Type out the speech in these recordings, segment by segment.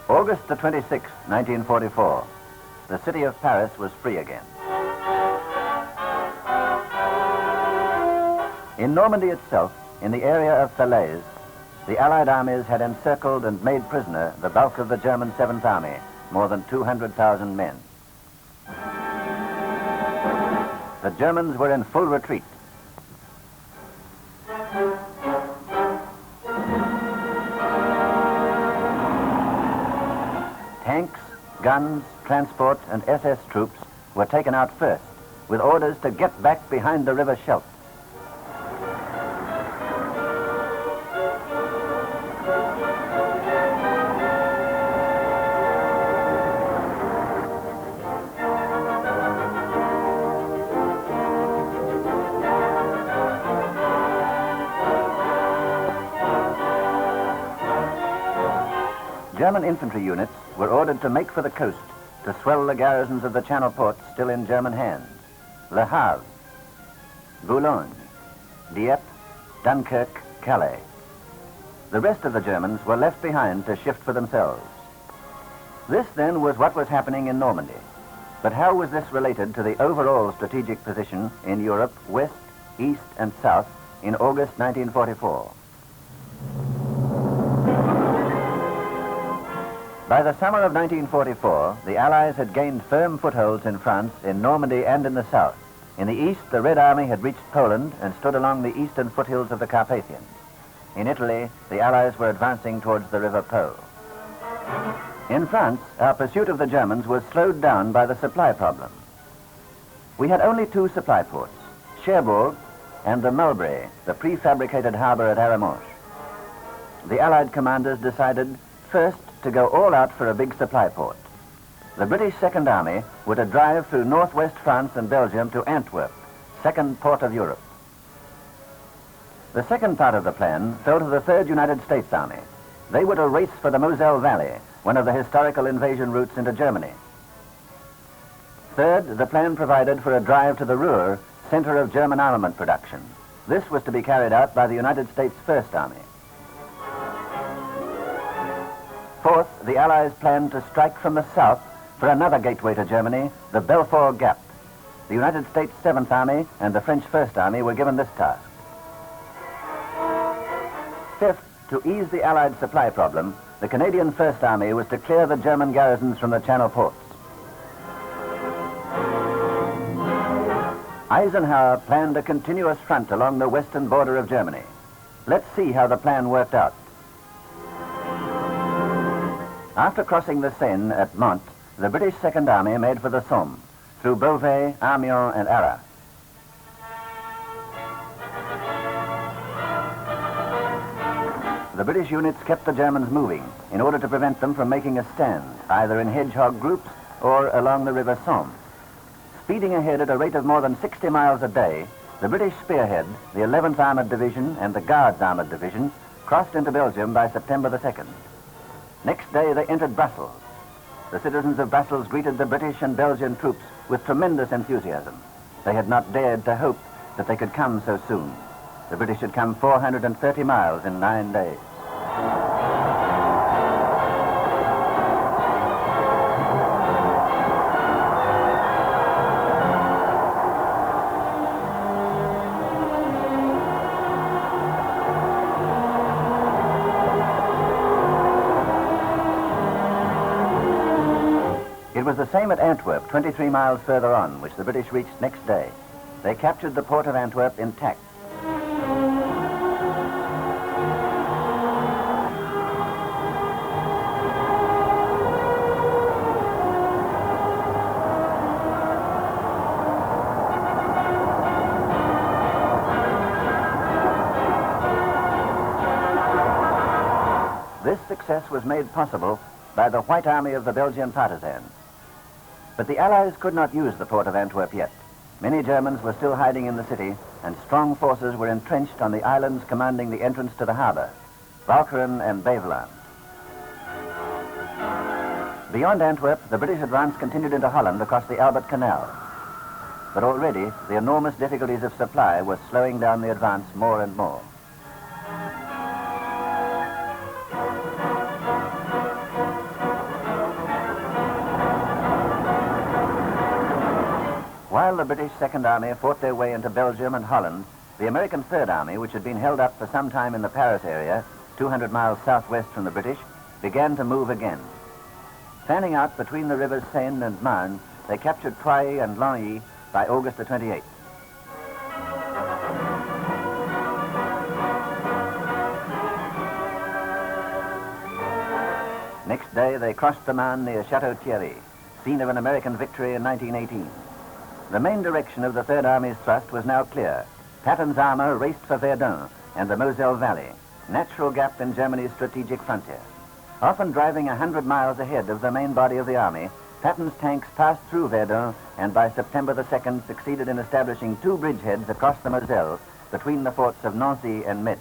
August the 26th, 1944. The city of Paris was free again. In Normandy itself, in the area of Falaise, the Allied armies had encircled and made prisoner the bulk of the German 7th Army, more than 200,000 men. The Germans were in full retreat. Tanks, guns, transport, and SS troops were taken out first, with orders to get back behind the river Scheldt. German infantry units were ordered to make for the coast to swell the garrisons of the Channel ports still in German hands: Le Havre, Boulogne, Dieppe, Dunkirk, Calais. The rest of the Germans were left behind to shift for themselves. This then was what was happening in Normandy. But how was this related to the overall strategic position in Europe, west, east, and south in August 1944? By the summer of 1944, the Allies had gained firm footholds in France, in Normandy, and in the south. In the east, the Red Army had reached Poland and stood along the eastern foothills of the Carpathians. In Italy, the Allies were advancing towards the River Po. In France, our pursuit of the Germans was slowed down by the supply problem. We had only two supply ports, Cherbourg and the Mulberry, the prefabricated harbor at Aramonche. The Allied commanders decided first to go all out for a big supply port. The British Second Army were to drive through northwest France and Belgium to Antwerp, second port of Europe. The second part of the plan fell to the Third United States Army. They were to race for the Moselle Valley, one of the historical invasion routes into Germany. Third, the plan provided for a drive to the Ruhr, center of German armament production. This was to be carried out by the United States First Army. Fourth, the Allies planned to strike from the south for another gateway to Germany, the Belfort Gap. The United States 7th Army and the French First Army were given this task. Fifth, to ease the Allied supply problem, the Canadian First Army was to clear the German garrisons from the Channel ports. Eisenhower planned a continuous front along the western border of Germany. Let's see how the plan worked out. After crossing the Seine at Mantes, the British Second Army made for the Somme, through Beauvais, Amiens, and Arras. The British units kept the Germans moving in order to prevent them from making a stand, either in hedgehog groups or along the River Somme. Speeding ahead at a rate of more than 60 miles a day, the British spearhead, the 11th Armored Division and the Guards Armored Division, crossed into Belgium by September the 2nd. Next day, they entered Brussels. The citizens of Brussels greeted the British and Belgian troops with tremendous enthusiasm. They had not dared to hope that they could come so soon. The British had come 430 miles in 9 days. It was the same at Antwerp, 23 miles further on, which the British reached next day. They captured the port of Antwerp intact. This success was made possible by the White Army of the Belgian partisans. But the Allies could not use the port of Antwerp yet. Many Germans were still hiding in the city, and strong forces were entrenched on the islands commanding the entrance to the harbor, Walcheren and Beveland. Beyond Antwerp, the British advance continued into Holland across the Albert Canal. But already, the enormous difficulties of supply were slowing down the advance more and more. While the British Second Army fought their way into Belgium and Holland, the American Third Army, which had been held up for some time in the Paris area, 200 miles southwest from the British, began to move again. Fanning out between the rivers Seine and Marne, they captured Troyes and Longwy by August the 28th. Next day, they crossed the Marne near Chateau Thierry, scene of an American victory in 1918. The main direction of the Third Army's thrust was now clear. Patton's armor raced for Verdun and the Moselle Valley, natural gap in Germany's strategic frontier. Often driving 100 miles ahead of the main body of the army, Patton's tanks passed through Verdun and by September the 2nd succeeded in establishing 2 bridgeheads across the Moselle between the forts of Nancy and Metz.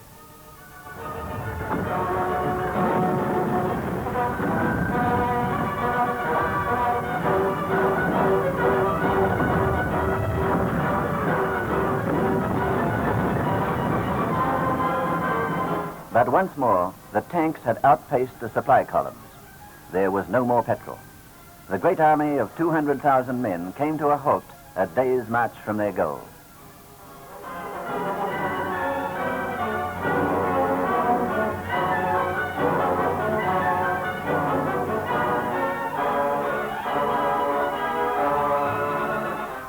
But once more, the tanks had outpaced the supply columns. There was no more petrol. The great army of 200,000 men came to a halt a day's march from their goal.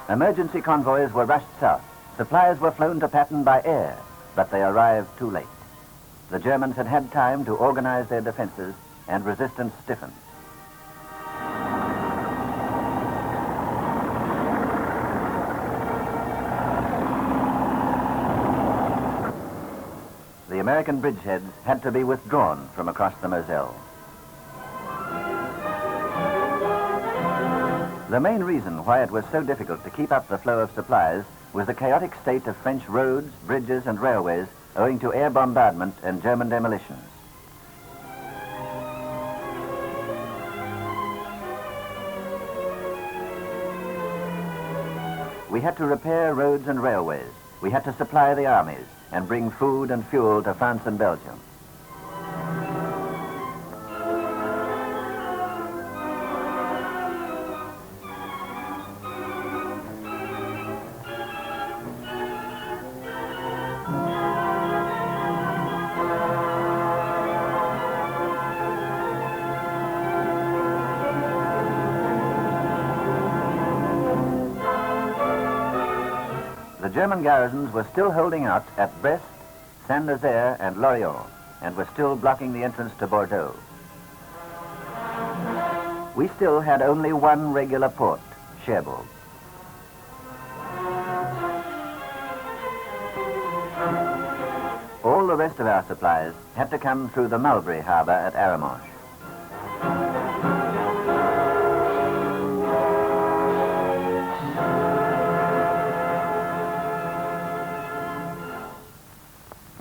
Emergency convoys were rushed south. Supplies were flown to Patton by air, but they arrived too late. The Germans had had time to organize their defenses, and resistance stiffened. The American bridgeheads had to be withdrawn from across the Moselle. The main reason why it was so difficult to keep up the flow of supplies was the chaotic state of French roads, bridges, and railways owing to air bombardment and German demolitions. We had to repair roads and railways. We had to supply the armies and bring food and fuel to France and Belgium. The German garrisons were still holding out at Brest, Saint-Nazaire, and Lorient, and were still blocking the entrance to Bordeaux. We still had only one regular port, Cherbourg. All the rest of our supplies had to come through the Mulberry Harbour at Arromanches.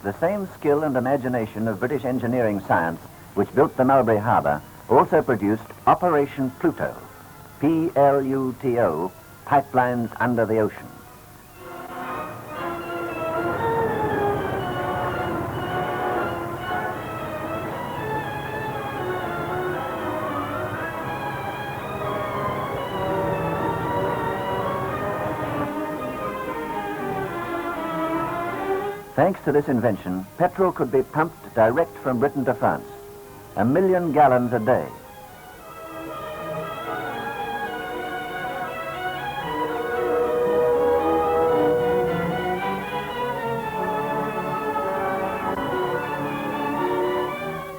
The same skill and imagination of British engineering science which built the Mulberry Harbour also produced Operation Pluto, P-L-U-T-O, pipelines under the ocean. Thanks to this invention, petrol could be pumped direct from Britain to France, 1 million gallons a day.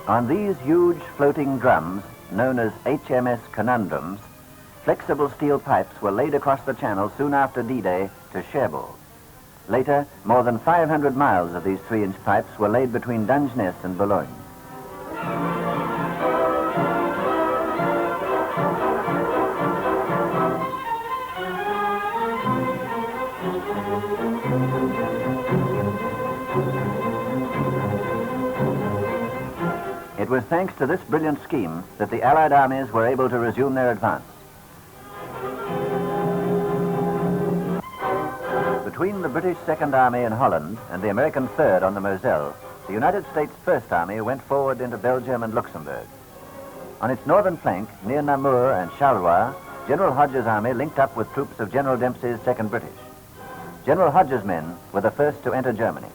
On these huge floating drums, known as HMS Conundrums, flexible steel pipes were laid across the channel soon after D-Day to Cherbourg. Later, more than 500 miles of these 3-inch pipes were laid between Dungeness and Boulogne. It was thanks to this brilliant scheme that the Allied armies were able to resume their advance. Between the British Second Army in Holland and the American Third on the Moselle, the United States First Army went forward into Belgium and Luxembourg. On its northern flank, near Namur and Charleroi, General Hodges' army linked up with troops of General Dempsey's 2nd British. General Hodges' men were the first to enter Germany.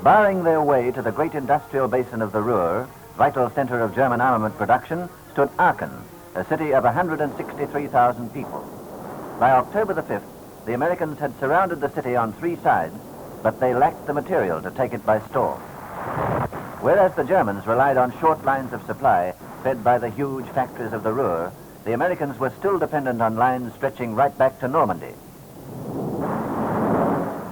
Barring their way to the great industrial basin of the Ruhr, vital center of German armament production, stood Aachen, a city of 163,000 people. By October the 5th, the Americans had surrounded the city on 3 sides, but they lacked the material to take it by storm. Whereas the Germans relied on short lines of supply fed by the huge factories of the Ruhr, the Americans were still dependent on lines stretching right back to Normandy.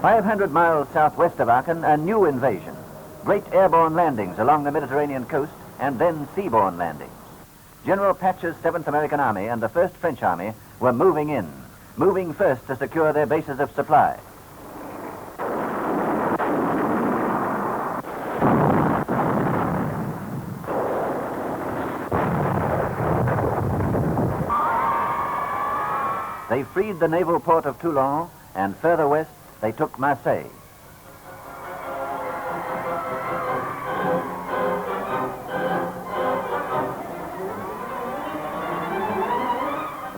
500 miles southwest of Aachen, a new invasion. Great airborne landings along the Mediterranean coast, and then seaborne landings. General Patch's 7th American Army and the 1st French Army were moving in, moving first to secure their bases of supply. They freed the naval port of Toulon, and further west, they took Marseille.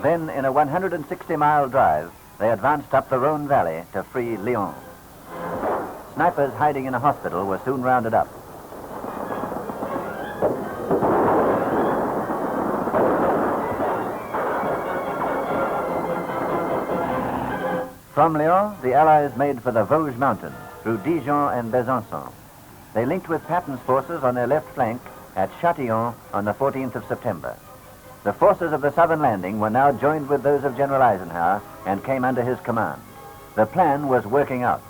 Then, in a 160-mile drive, they advanced up the Rhone Valley to free Lyon. Snipers hiding in a hospital were soon rounded up. From Lyon, the Allies made for the Vosges Mountains, through Dijon and Besançon. They linked with Patton's forces on their left flank at Châtillon on the 14th of September. The forces of the southern landing were now joined with those of General Eisenhower and came under his command. The plan was working out.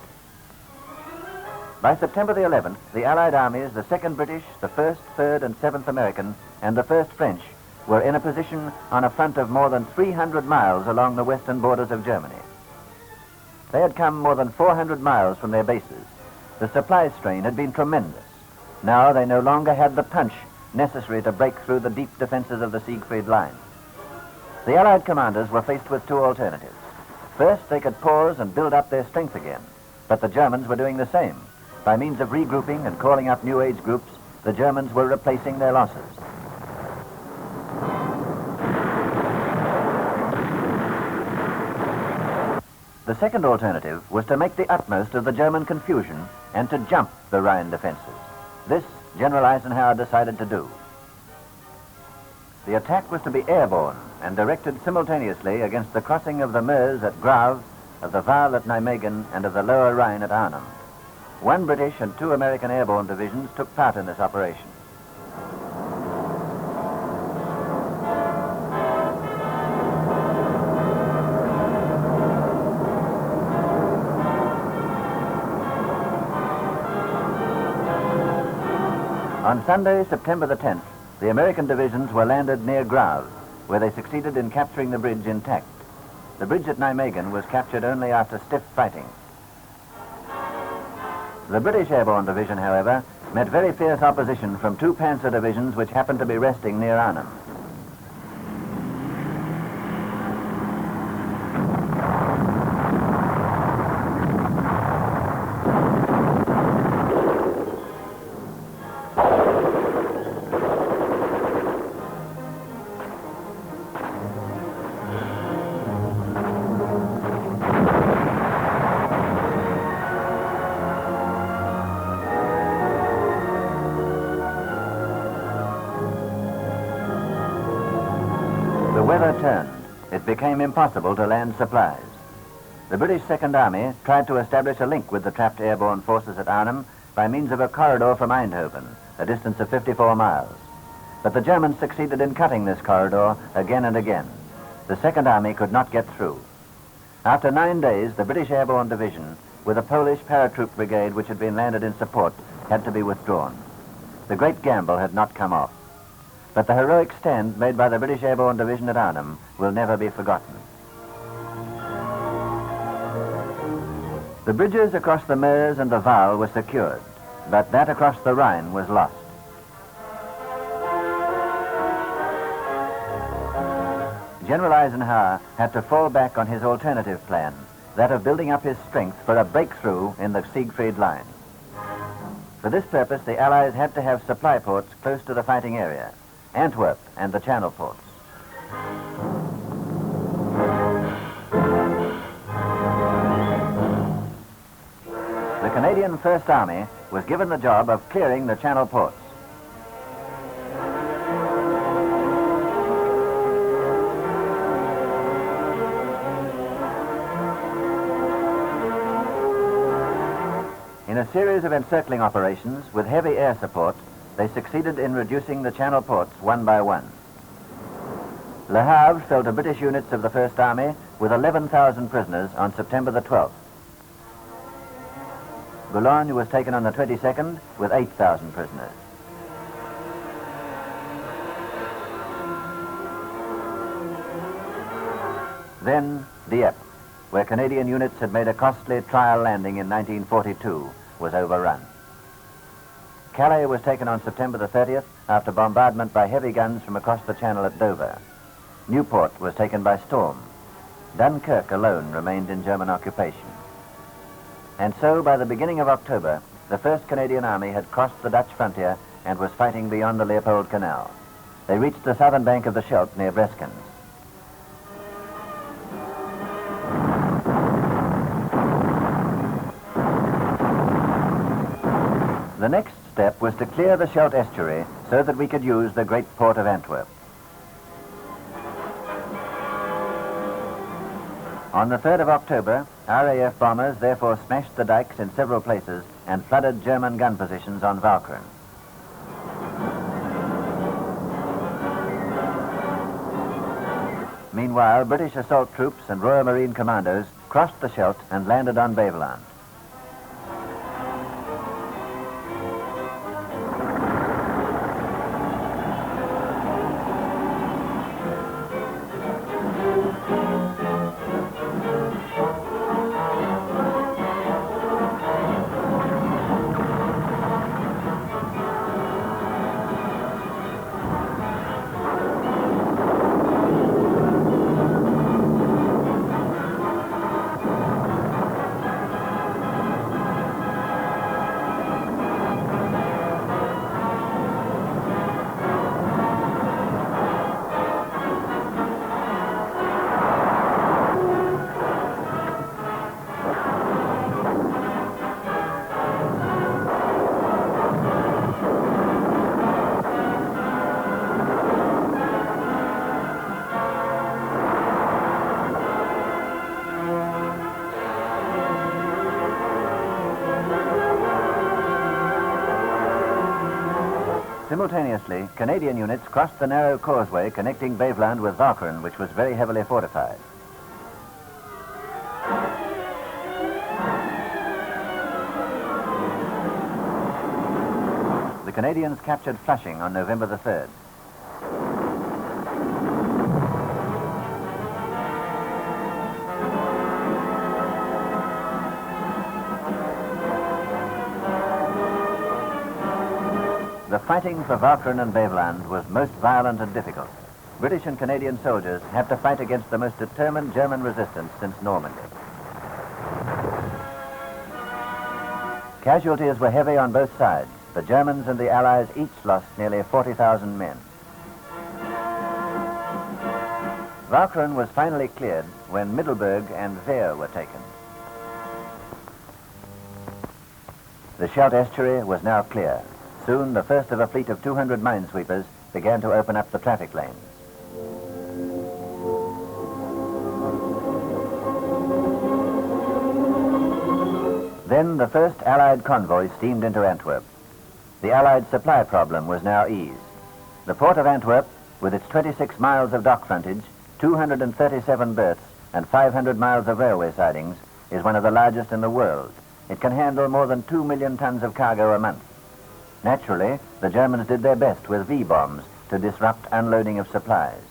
By September the 11th, the Allied armies, the 2nd British, the 1st, 3rd, and 7th American, and the 1st French, were in a position on a front of more than 300 miles along the western borders of Germany. They had come more than 400 miles from their bases. The supply strain had been tremendous. Now they no longer had the punch necessary to break through the deep defenses of the Siegfried Line. The Allied commanders were faced with 2 alternatives. First, they could pause and build up their strength again, but the Germans were doing the same. By means of regrouping and calling up new age groups, the Germans were replacing their losses. The second alternative was to make the utmost of the German confusion and to jump the Rhine defenses. This General Eisenhower decided to do. The attack was to be airborne and directed simultaneously against the crossing of the Meuse at Grave, of the Waal at Nijmegen, and of the Lower Rhine at Arnhem. 1 British and 2 American airborne divisions took part in this operation. On Sunday, September the 10th, the American divisions were landed near Grave, where they succeeded in capturing the bridge intact. The bridge at Nijmegen was captured only after stiff fighting. The British Airborne Division, however, met very fierce opposition from 2 panzer divisions which happened to be resting near Arnhem. The weather turned. It became impossible to land supplies. The British Second Army tried to establish a link with the trapped airborne forces at Arnhem by means of a corridor from Eindhoven, a distance of 54 miles. But the Germans succeeded in cutting this corridor again and again. The Second Army could not get through. After 9 days, the British Airborne Division, with a Polish paratroop brigade which had been landed in support, had to be withdrawn. The great gamble had not come off. But the heroic stand made by the British Airborne Division at Arnhem will never be forgotten. The bridges across the Meuse and the Waal were secured, but that across the Rhine was lost. General Eisenhower had to fall back on his alternative plan, that of building up his strength for a breakthrough in the Siegfried Line. For this purpose, the Allies had to have supply ports close to the fighting area. Antwerp and the Channel ports. The Canadian First Army was given the job of clearing the Channel ports. In a series of encircling operations with heavy air support, they succeeded in reducing the Channel ports one by one. Le Havre fell to British units of the First Army with 11,000 prisoners on September the 12th. Boulogne was taken on the 22nd with 8,000 prisoners. Then Dieppe, where Canadian units had made a costly trial landing in 1942, was overrun. Calais was taken on September the 30th after bombardment by heavy guns from across the Channel at Dover. Newport was taken by storm. Dunkirk alone remained in German occupation. And so, by the beginning of October, the 1st Canadian Army had crossed the Dutch frontier and was fighting beyond the Leopold Canal. They reached the southern bank of the Scheldt near Breskens. The next step was to clear the Scheldt estuary so that we could use the great port of Antwerp. On the 3rd of October, RAF bombers therefore smashed the dikes in several places and flooded German gun positions on Walcheren. Meanwhile, British assault troops and Royal Marine commandos crossed the Scheldt and landed on Beveland. Simultaneously, Canadian units crossed the narrow causeway connecting Beveland with Walcheren, which was very heavily fortified. The Canadians captured Flushing on November the 3rd. The fighting for Walcheren and Beveland was most violent and difficult. British and Canadian soldiers had to fight against the most determined German resistance since Normandy. Casualties were heavy on both sides. The Germans and the Allies each lost nearly 40,000 men. Walcheren was finally cleared when Middelburg and Veer were taken. The Scheldt estuary was now clear. Soon, the first of a fleet of 200 minesweepers began to open up the traffic lanes. Then the first Allied convoy steamed into Antwerp. The Allied supply problem was now eased. The port of Antwerp, with its 26 miles of dock frontage, 237 berths, and 500 miles of railway sidings, is one of the largest in the world. It can handle more than 2 million tons of cargo a month. Naturally, the Germans did their best with V-bombs to disrupt unloading of supplies.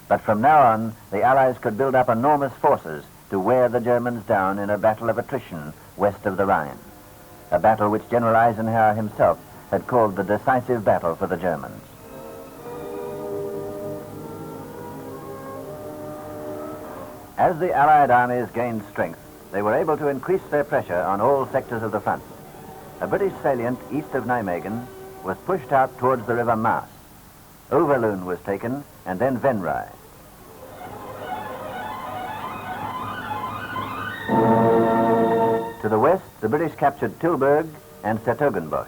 But from now on, the Allies could build up enormous forces to wear the Germans down in a battle of attrition west of the Rhine. A battle which General Eisenhower himself had called the decisive battle for the Germans. As the Allied armies gained strength, they were able to increase their pressure on all sectors of the front. A British salient east of Nijmegen was pushed out towards the River Maas. Overloon was taken, and then Venray. To the west, the British captured Tilburg and Sertogenbosch.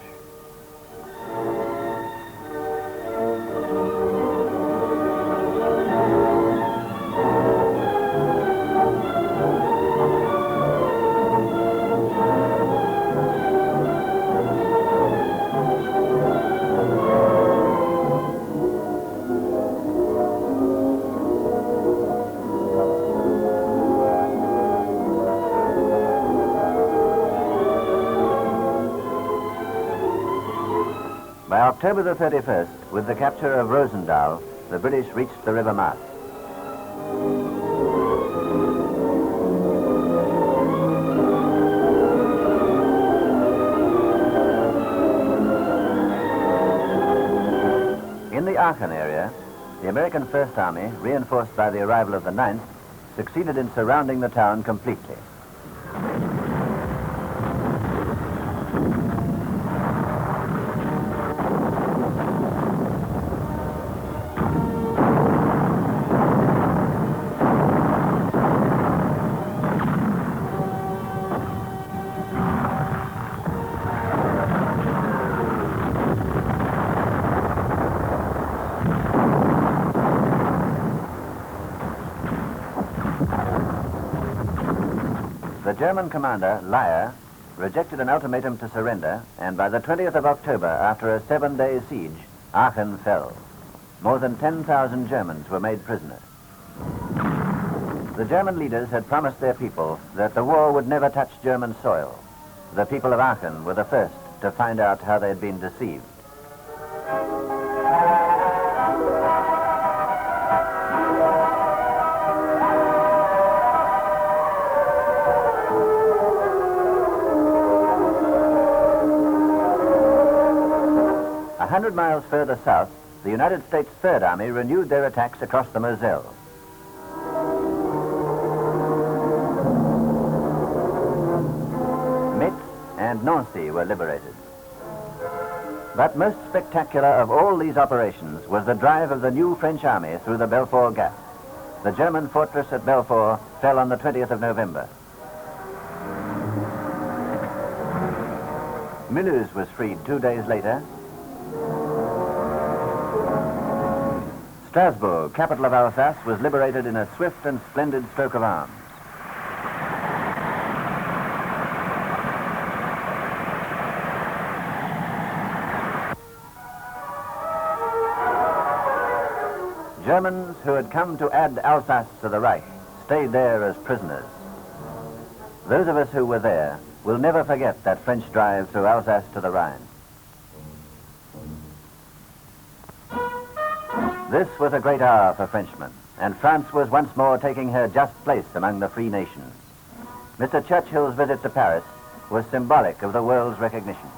By October the 31st, with the capture of Roosendaal, the British reached the River Maas. In the Aachen area, the American First Army, reinforced by the arrival of the 9th, succeeded in surrounding the town completely. The German commander, Leyer, rejected an ultimatum to surrender, and by the 20th of October, after a 7-day siege, Aachen fell. More than 10,000 Germans were made prisoners. The German leaders had promised their people that the war would never touch German soil. The people of Aachen were the first to find out how they had been deceived. A 100 miles further south, the United States Third Army renewed their attacks across the Moselle. Metz and Nancy were liberated. But most spectacular of all these operations was the drive of the new French army through the Belfort Gap. The German fortress at Belfort fell on the 20th of November. Mulhouse was freed 2 days later. Strasbourg, capital of Alsace, was liberated in a swift and splendid stroke of arms. Germans who had come to add Alsace to the Reich stayed there as prisoners. Those of us who were there will never forget that French drive through Alsace to the Rhine. This was a great hour for Frenchmen, and France was once more taking her just place among the free nations. Mr. Churchill's visit to Paris was symbolic of the world's recognition.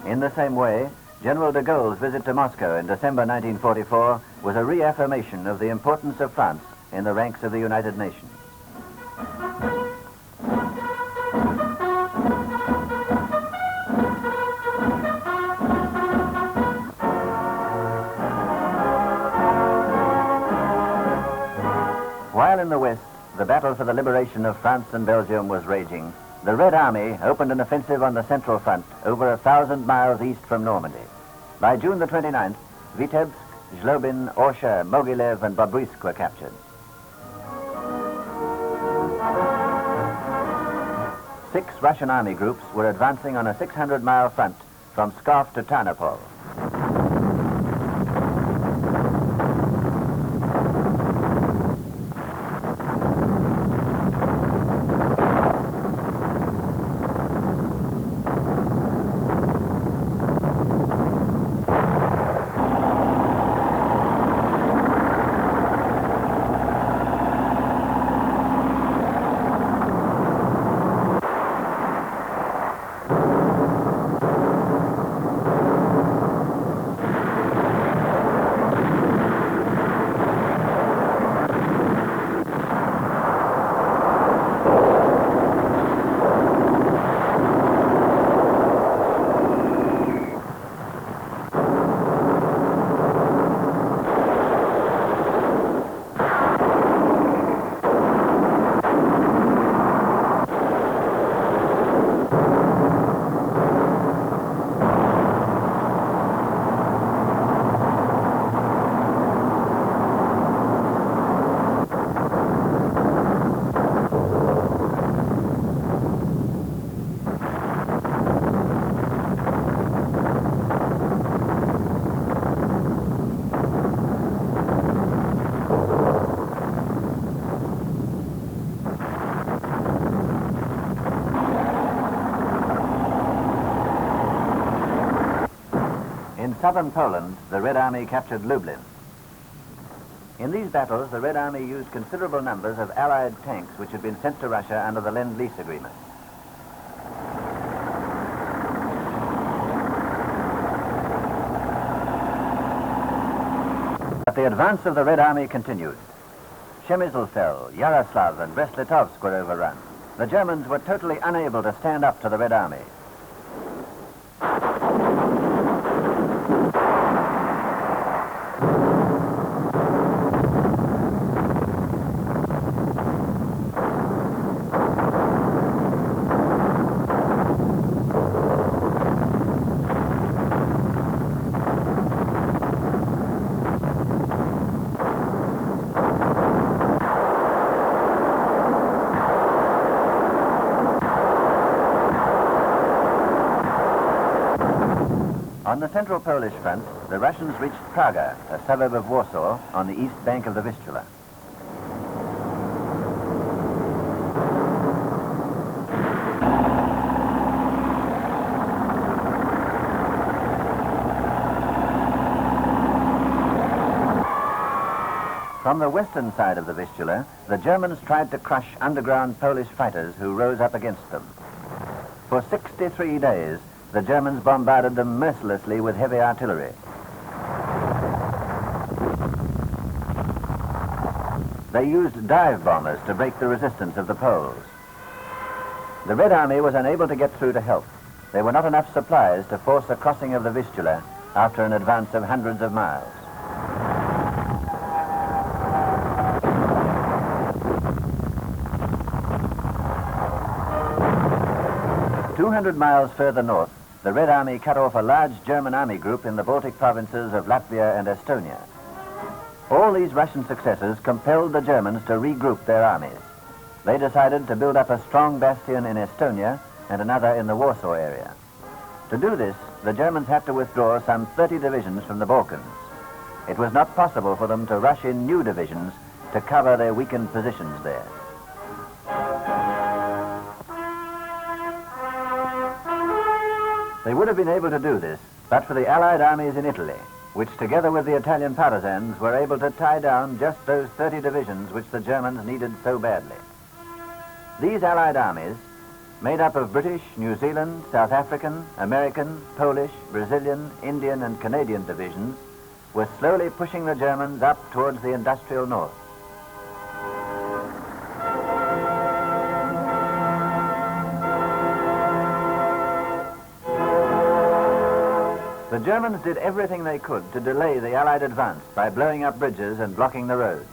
In the same way, General de Gaulle's visit to Moscow in December 1944 was a reaffirmation of the importance of France in the ranks of the United Nations. While in the West, the battle for the liberation of France and Belgium was raging, the Red Army opened an offensive on the Central Front over 1,000 miles east from Normandy. By June the 29th, Vitebsk, Zlobin, Orsha, Mogilev, and Bobruisk were captured. Six Russian army groups were advancing on a 600-mile front from Pskov to Tarnopol. southern Poland, the Red Army captured Lublin. In these battles, the Red Army used considerable numbers of Allied tanks which had been sent to Russia under the Lend-Lease agreement. But the advance of the Red Army continued. Przemysl, Yaroslav and Brest-Litovsk were overrun. The Germans were totally unable to stand up to the Red Army. On the central Polish front, the Russians reached Praga, a suburb of Warsaw, on the east bank of the Vistula. From the western side of the Vistula, the Germans tried to crush underground Polish fighters who rose up against them. For 63 days, the Germans bombarded them mercilessly with heavy artillery. They used dive bombers to break the resistance of the Poles. The Red Army was unable to get through to help. There were not enough supplies to force a crossing of the Vistula after an advance of hundreds of miles. "200 miles further north, the Red Army cut off a large German army group in the Baltic provinces of Latvia and Estonia. All these Russian successes compelled the Germans to regroup their armies. They decided to build up a strong bastion in Estonia and another in the Warsaw area. To do this, the Germans had to withdraw some 30 divisions from the Balkans. It was not possible for them to rush in new divisions to cover their weakened positions there. They would have been able to do this, but for the Allied armies in Italy, which together with the Italian partisans were able to tie down just those 30 divisions which the Germans needed so badly. These Allied armies, made up of British, New Zealand, South African, American, Polish, Brazilian, Indian and Canadian divisions, were slowly pushing the Germans up towards the industrial north. The Germans did everything they could to delay the Allied advance by blowing up bridges and blocking the roads.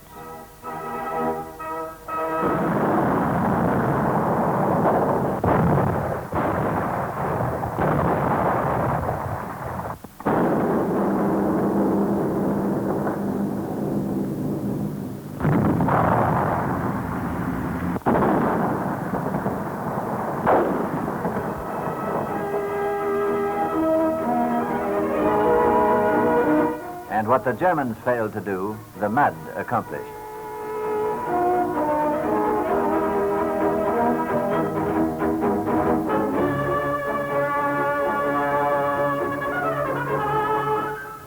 And what the Germans failed to do, the mud accomplished.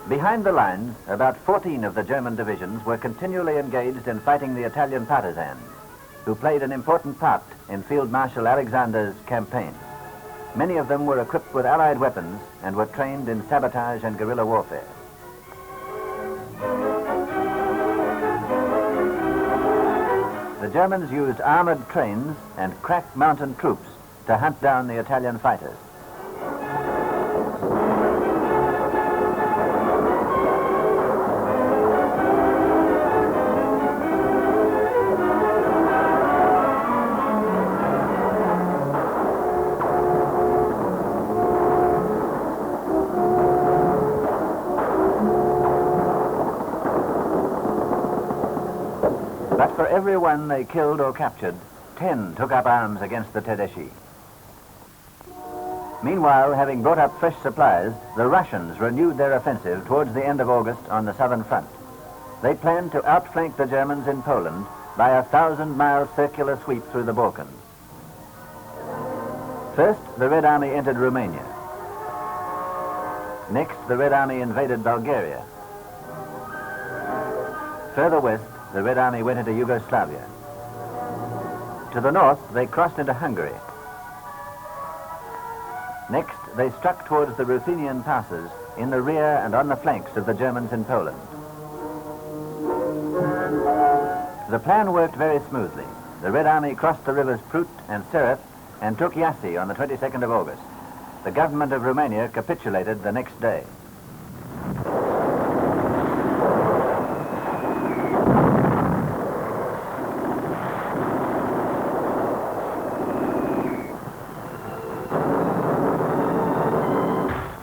Behind the lines, about 14 of the German divisions were continually engaged in fighting the Italian partisans, who played an important part in Field Marshal Alexander's campaign. Many of them were equipped with Allied weapons and were trained in sabotage and guerrilla warfare. The Germans used armored trains and crack mountain troops to hunt down the Italian fighters. But for every one they killed or captured, 10 took up arms against the Tedeschi. Meanwhile, having brought up fresh supplies, the Russians renewed their offensive towards the end of August on the southern front. They planned to outflank the Germans in Poland by a 1,000-mile circular sweep through the Balkans. First, the Red Army entered Romania. Next, the Red Army invaded Bulgaria. Further west, the Red Army went into Yugoslavia. To the north, they crossed into Hungary. Next, they struck towards the Ruthenian passes in the rear and on the flanks of the Germans in Poland. The plan worked very smoothly. The Red Army crossed the rivers Prut and Sereth and took Iași on the 22nd of August. The government of Romania capitulated the next day.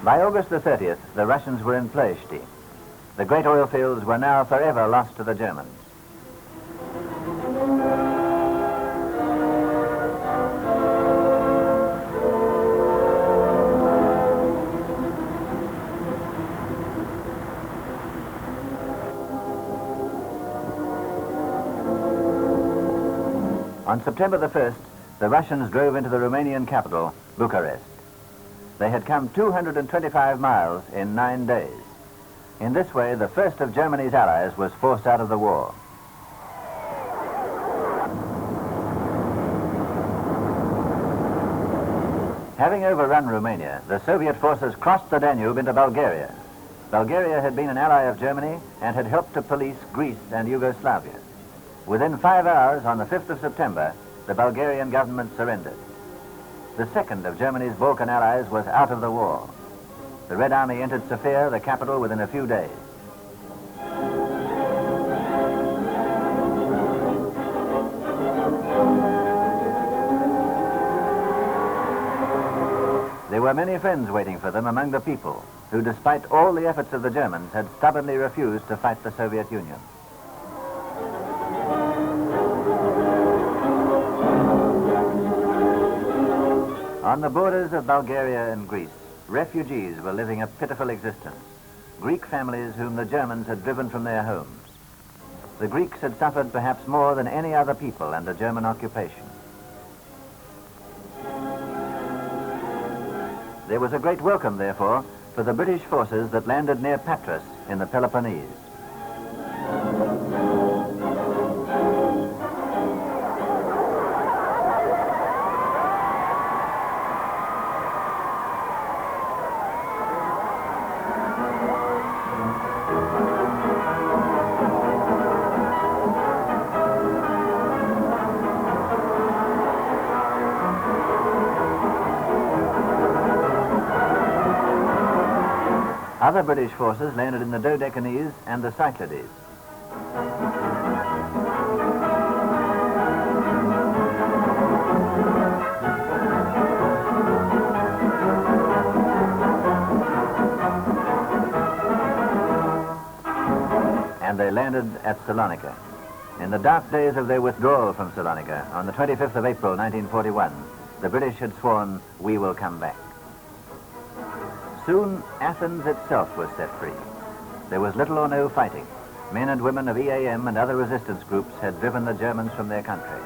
By August the 30th, the Russians were in Ploiești. The great oil fields were now forever lost to the Germans. On September the 1st, the Russians drove into the Romanian capital, Bucharest. They had come 225 miles in 9 days. In this way, the first of Germany's allies was forced out of the war. Having overrun Romania, the Soviet forces crossed the Danube into Bulgaria. Bulgaria had been an ally of Germany and had helped to police Greece and Yugoslavia. Within 5 hours, on the 5th of September, the Bulgarian government surrendered. The second of Germany's Balkan allies was out of the war. The Red Army entered Sofia, the capital, within a few days. There were many friends waiting for them among the people, who, despite all the efforts of the Germans, had stubbornly refused to fight the Soviet Union. On the borders of Bulgaria and Greece, refugees were living a pitiful existence. Greek families whom the Germans had driven from their homes. The Greeks had suffered perhaps more than any other people under German occupation. There was a great welcome, therefore, for the British forces that landed near Patras in the Peloponnese. Other British forces landed in the Dodecanese and the Cyclades. And they landed at Salonika. In the dark days of their withdrawal from Salonika, on the 25th of April, 1941, the British had sworn, "We will come back." Soon, Athens itself was set free. There was little or no fighting. Men and women of EAM and other resistance groups had driven the Germans from their country.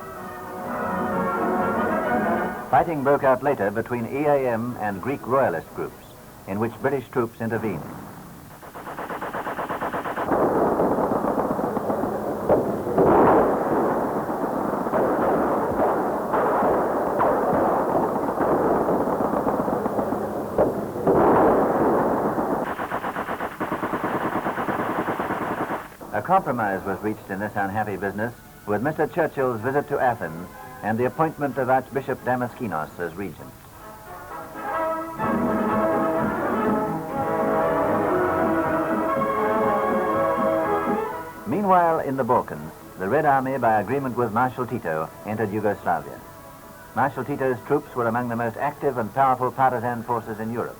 Fighting broke out later between EAM and Greek royalist groups, in which British troops intervened. A compromise was reached in this unhappy business with Mr. Churchill's visit to Athens and the appointment of Archbishop Damaskinos as regent. Meanwhile, in the Balkans, the Red Army, by agreement with Marshal Tito, entered Yugoslavia. Marshal Tito's troops were among the most active and powerful partisan forces in Europe.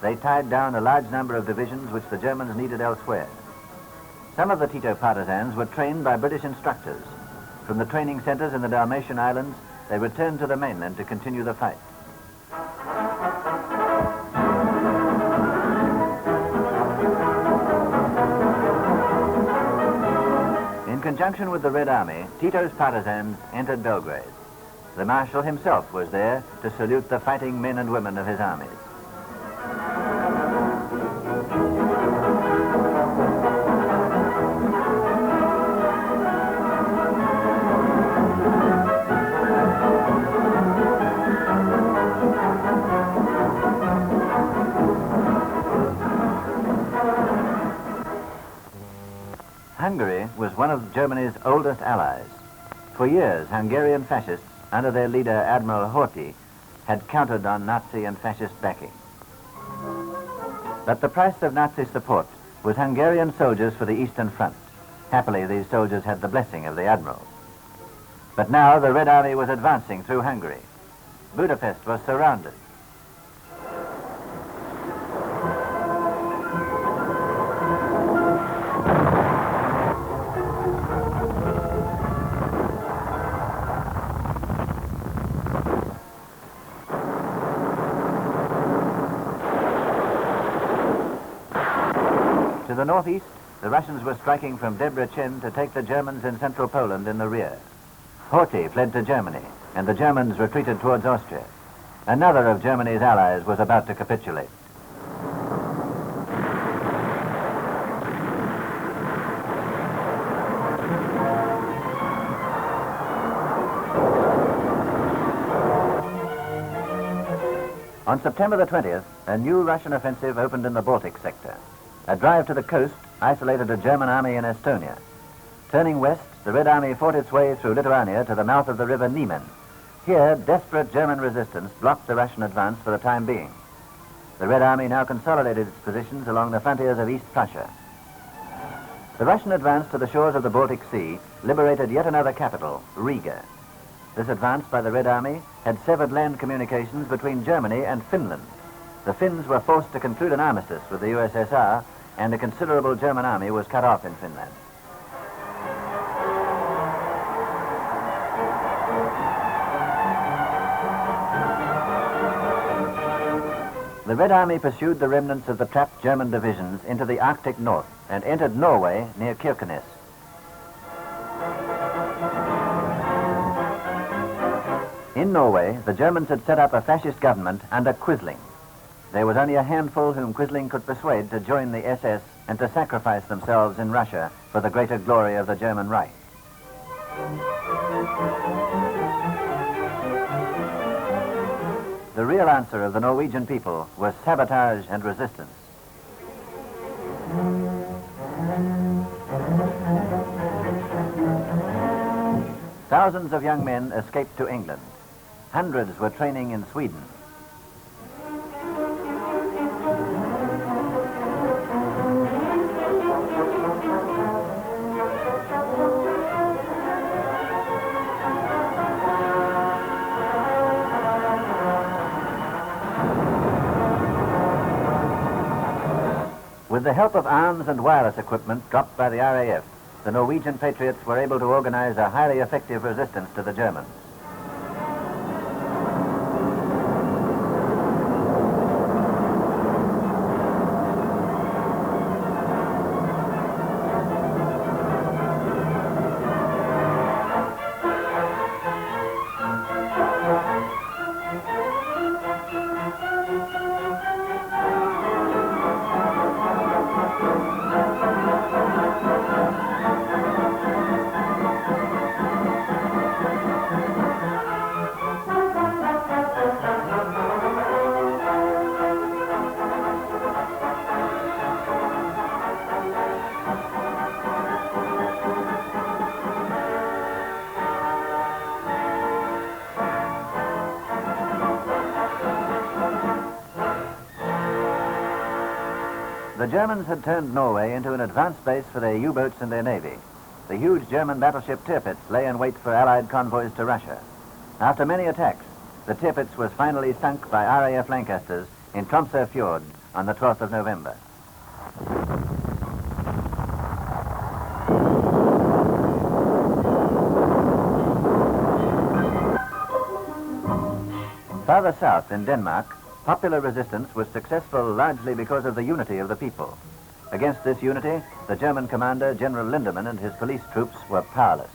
They tied down a large number of divisions which the Germans needed elsewhere. Some of the Tito partisans were trained by British instructors. From the training centers in the Dalmatian Islands, they returned to the mainland to continue the fight. In conjunction with the Red Army, Tito's partisans entered Belgrade. The Marshal himself was there to salute the fighting men and women of his armies. Hungary was one of Germany's oldest allies. For years, Hungarian fascists, under their leader Admiral Horthy, had counted on Nazi and fascist backing. But the price of Nazi support was Hungarian soldiers for the Eastern Front. Happily, these soldiers had the blessing of the Admiral. But now the Red Army was advancing through Hungary. Budapest was surrounded. To the northeast, the Russians were striking from Debrecen to take the Germans in central Poland in the rear. Horthy fled to Germany, and the Germans retreated towards Austria. Another of Germany's allies was about to capitulate. On September the 20th, a new Russian offensive opened in the Baltic sector. A drive to the coast isolated a German army in Estonia. Turning west, the Red Army fought its way through Lithuania to the mouth of the river Niemen. Here, desperate German resistance blocked the Russian advance for the time being. The Red Army now consolidated its positions along the frontiers of East Prussia. The Russian advance to the shores of the Baltic Sea liberated yet another capital, Riga. This advance by the Red Army had severed land communications between Germany and Finland. The Finns were forced to conclude an armistice with the USSR, and a considerable German army was cut off in Finland. The Red Army pursued the remnants of the trapped German divisions into the Arctic north and entered Norway near Kirkenes. In Norway, the Germans had set up a fascist government under Quisling. There was only a handful whom Quisling could persuade to join the SS and to sacrifice themselves in Russia for the greater glory of the German Reich. The real answer of the Norwegian people was sabotage and resistance. Thousands of young men escaped to England. Hundreds were training in Sweden. With the help of arms and wireless equipment dropped by the RAF, the Norwegian patriots were able to organize a highly effective resistance to the Germans. The Germans had turned Norway into an advanced base for their U-boats and their navy. The huge German battleship Tirpitz lay in wait for Allied convoys to Russia. After many attacks, the Tirpitz was finally sunk by RAF Lancasters in Tromsø Fjord on the 12th of November. Farther south in Denmark, popular resistance was successful largely because of the unity of the people. Against this unity, the German commander, General Lindemann, and his police troops were powerless.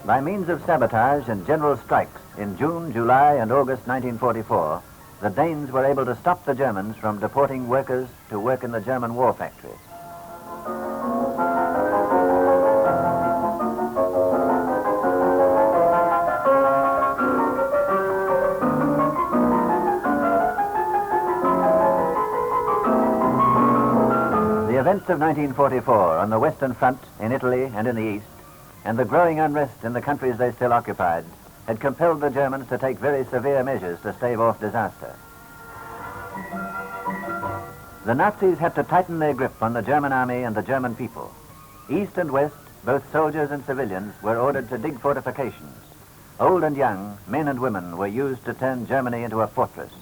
By means of sabotage and general strikes in June, July, and August 1944, the Danes were able to stop the Germans from deporting workers to work in the German war factories. The events of 1944 on the Western Front in Italy and in the East, and the growing unrest in the countries they still occupied, had compelled the Germans to take very severe measures to stave off disaster. The Nazis had to tighten their grip on the German army and the German people. East and West, both soldiers and civilians, were ordered to dig fortifications. Old and young, men and women, were used to turn Germany into a fortress.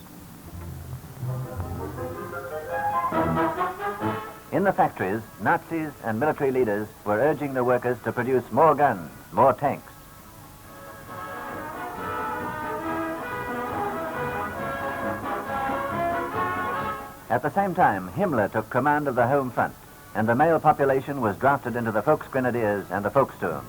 In the factories, Nazis and military leaders were urging the workers to produce more guns, more tanks. At the same time, Himmler took command of the home front, and the male population was drafted into the Volksgrenadiers and the Volkssturm.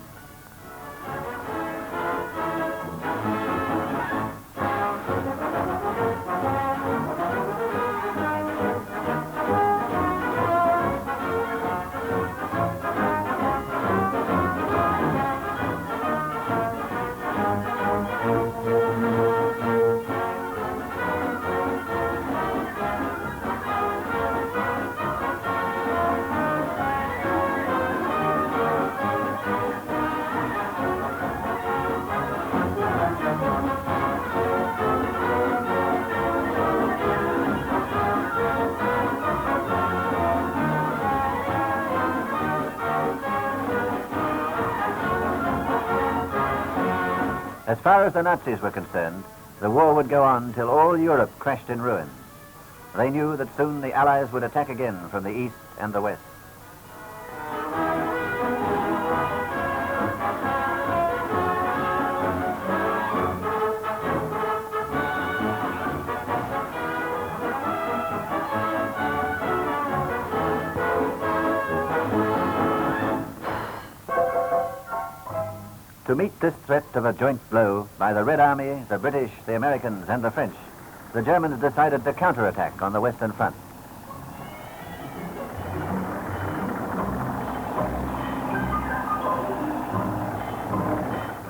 As far as the Nazis were concerned, the war would go on till all Europe crashed in ruins. They knew that soon the Allies would attack again from the east and the west. To meet this threat of a joint blow by the Red Army, the British, the Americans, and the French, the Germans decided to counterattack on the Western Front.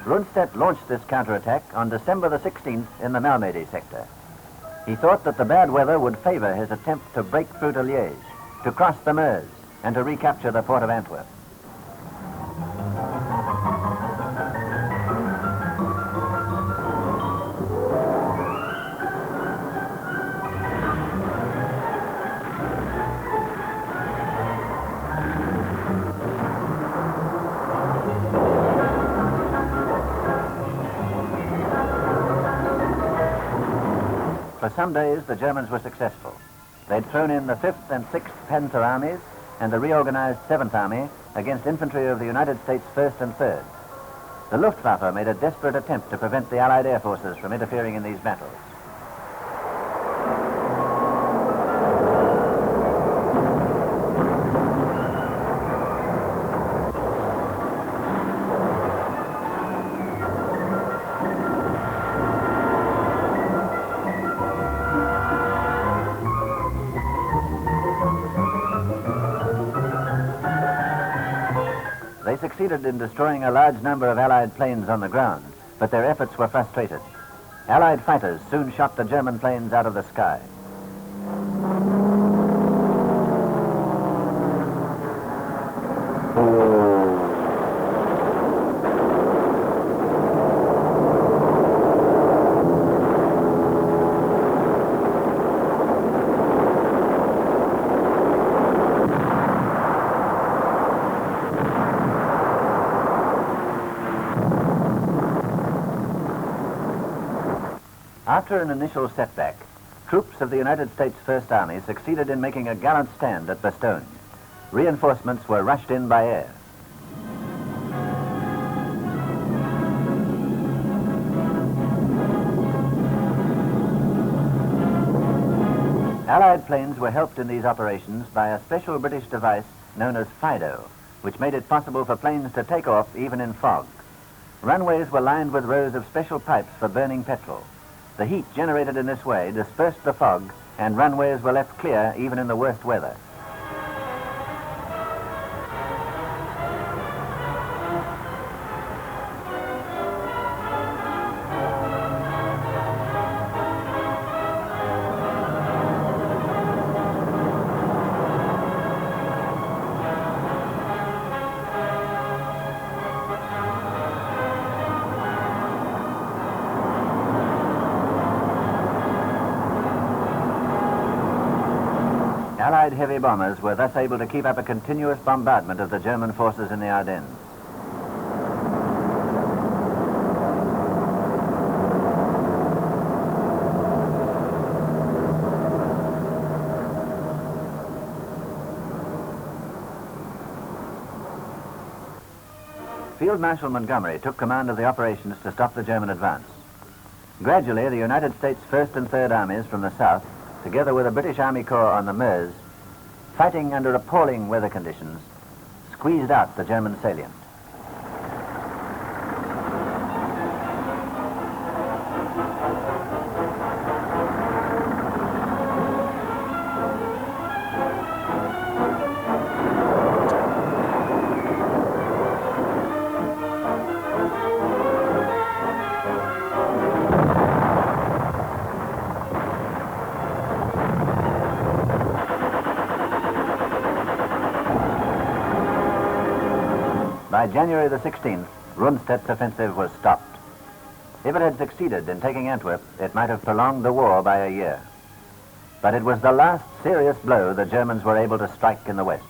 Rundstedt launched this counterattack on December the 16th in the Malmedy sector. He thought that the bad weather would favor his attempt to break through to Liège, to cross the Meuse, and to recapture the port of Antwerp. For some days, the Germans were successful. They'd thrown in the 5th and 6th Panther armies and the reorganized 7th Army against infantry of the United States 1st and 3rd. The Luftwaffe made a desperate attempt to prevent the Allied air forces from interfering in these battles. They succeeded in destroying a large number of Allied planes on the ground, but their efforts were frustrated. Allied fighters soon shot the German planes out of the sky. After an initial setback, troops of the United States First Army succeeded in making a gallant stand at Bastogne. Reinforcements were rushed in by air. Allied planes were helped in these operations by a special British device known as FIDO, which made it possible for planes to take off even in fog. Runways were lined with rows of special pipes for burning petrol. The heat generated in this way dispersed the fog, and runways were left clear even in the worst weather. Allied heavy bombers were thus able to keep up a continuous bombardment of the German forces in the Ardennes. Field Marshal Montgomery took command of the operations to stop the German advance. Gradually, the United States 1st and 3rd Armies from the south, together with a British Army Corps on the Meuse, fighting under appalling weather conditions, squeezed out the German salient. By January the 16th, Rundstedt's offensive was stopped. If it had succeeded in taking Antwerp, it might have prolonged the war by a year. But it was the last serious blow the Germans were able to strike in the west.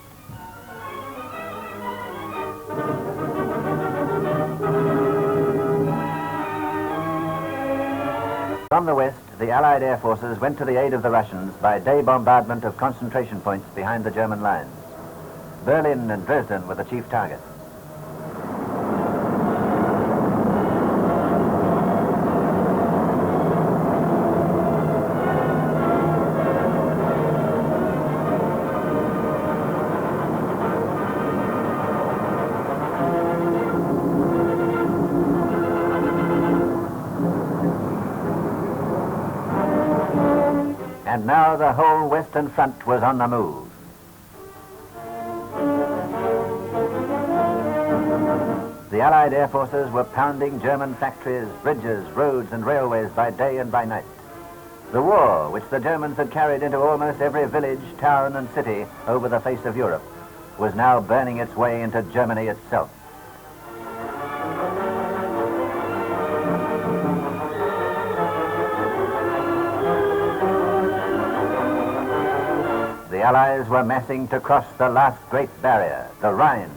From the west, the Allied air forces went to the aid of the Russians by day bombardment of concentration points behind the German lines. Berlin and Dresden were the chief targets. And now the whole Western Front was on the move. The Allied air forces were pounding German factories, bridges, roads and railways by day and by night. The war, which the Germans had carried into almost every village, town and city over the face of Europe, was now burning its way into Germany itself. The Allies were massing to cross the last great barrier, the Rhine.